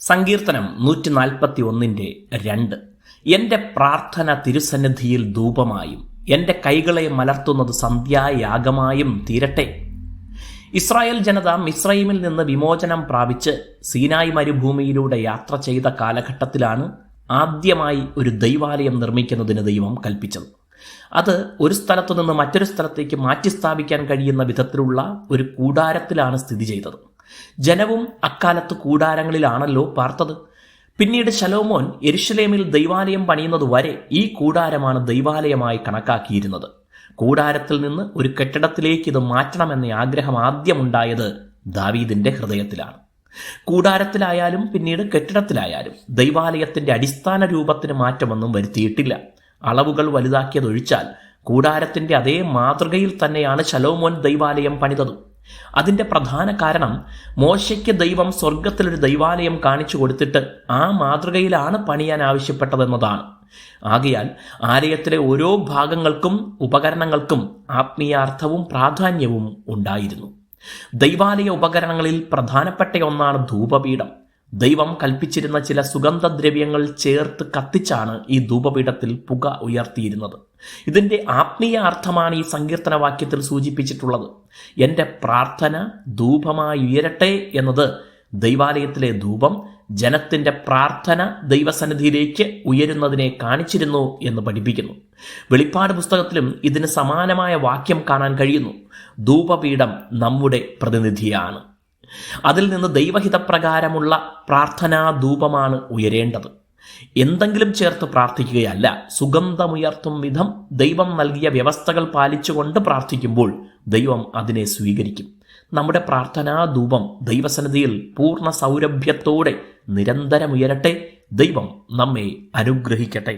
സങ്കീർത്തനം 141:2. എൻ്റെ പ്രാർത്ഥന തിരുസന്നിധിയിൽ ധൂപമായും എൻ്റെ കൈകളെ മലർത്തുന്നത് സന്ധ്യായാഗമായും തീരട്ടെ. ഇസ്രായേൽ ജനത മിസ്രയീമിൽ നിന്ന് വിമോചനം പ്രാപിച്ച് സീനായ് മരുഭൂമിയിലൂടെ യാത്ര ചെയ്ത കാലഘട്ടത്തിലാണ് ആദ്യമായി ഒരു ദൈവാലയം നിർമ്മിക്കുന്നതിന് ദൈവം കൽപ്പിച്ചത്. അത് ഒരു സ്ഥലത്തു നിന്ന് മറ്റൊരു സ്ഥലത്തേക്ക് മാറ്റി സ്ഥാപിക്കാൻ കഴിയുന്ന വിധത്തിലുള്ള ഒരു കൂടാരത്തിലാണ് സ്ഥിതി ചെയ്തത്. ജനവും അക്കാലത്ത് കൂടാരങ്ങളിലാണല്ലോ പാർത്തത്. പിന്നീട് ശലോമോൻ യെരുശലേമിൽ ദൈവാലയം പണിയുന്നത് വരെ ഈ കൂടാരമാണ് ദൈവാലയമായി കണക്കാക്കിയിരുന്നത്. കൂടാരത്തിൽ നിന്ന് ഒരു കെട്ടിടത്തിലേക്ക് ഇത് മാറ്റണമെന്ന ആഗ്രഹം ആദ്യമുണ്ടായത് ദാവീദിന്റെ ഹൃദയത്തിലാണ്. കൂടാരത്തിലായാലും പിന്നീട് കെട്ടിടത്തിലായാലും ദൈവാലയത്തിന്റെ അടിസ്ഥാന രൂപത്തിന് മാറ്റമൊന്നും വരുത്തിയിട്ടില്ല. അളവുകൾ വലുതാക്കിയതൊഴിച്ചാൽ കൂടാരത്തിന്റെ അതേ മാതൃകയിൽ തന്നെയാണ് ശലോമോൻ ദൈവാലയം പണിതത്. അതിന്റെ പ്രധാന കാരണം മോശയ്ക്ക് ദൈവം സ്വർഗത്തിലൊരു ദൈവാലയം കാണിച്ചു കൊടുത്തിട്ട് ആ മാതൃകയിലാണ് പണിയാൻ ആവശ്യപ്പെട്ടതെന്നതാണ്. ആകയാൽ ആലയത്തിലെ ഓരോ ഭാഗങ്ങൾക്കും ഉപകരണങ്ങൾക്കും ആത്മീയാർത്ഥവും പ്രാധാന്യവും ഉണ്ടായിരുന്നു. ദൈവാലയ ഉപകരണങ്ങളിൽ പ്രധാനപ്പെട്ട ഒന്നാണ് ധൂപപീഠം. ദൈവം കൽപ്പിച്ചിരുന്ന ചില സുഗന്ധദ്രവ്യങ്ങൾ ചേർത്ത് കത്തിച്ചാണ് ഈ ധൂപപീഠത്തിൽ പുക ഉയർത്തിയിരുന്നത്. ഇതിന്റെ ആത്മീയ അർത്ഥമാണ് ഈ സങ്കീർത്തന വാക്യത്തിൽ സൂചിപ്പിച്ചിട്ടുള്ളത്. എൻ്റെ പ്രാർത്ഥന ധൂപമായി ഉയരട്ടെ എന്നത് ദൈവാലയത്തിലെ ധൂപം ജനത്തിന്റെ പ്രാർത്ഥന ദൈവസന്നിധിയിലേക്ക് ഉയരുന്നതിനെ കാണിച്ചിരുന്നു എന്ന് പഠിപ്പിക്കുന്നു. വെളിപ്പാട് പുസ്തകത്തിലും ഇതിന് സമാനമായ വാക്യം കാണാൻ കഴിയുന്നു. ധൂപപീഠം നമ്മുടെ പ്രതിനിധിയാണ്. അതിൽ നിന്ന് ദൈവഹിതപ്രകാരമുള്ള പ്രാർത്ഥനാ ധൂപമാണ് ഉയരേണ്ടത്. എന്തെങ്കിലും ചേർത്ത് പ്രാർത്ഥിക്കുകയല്ല. സുഗന്ധമുയർത്തും വിധം ദൈവം നൽകിയ വ്യവസ്ഥകൾ പാലിച്ചുകൊണ്ട് പ്രാർത്ഥിക്കുമ്പോൾ ദൈവം അതിനെ സ്വീകരിക്കും. നമ്മുടെ പ്രാർത്ഥനാ ധൂപം ദൈവസന്നിധിയിൽ പൂർണ്ണ സൗരഭ്യത്തോടെ നിരന്തരം ഉയരട്ടെ. ദൈവം നമ്മെ അനുഗ്രഹിക്കട്ടെ.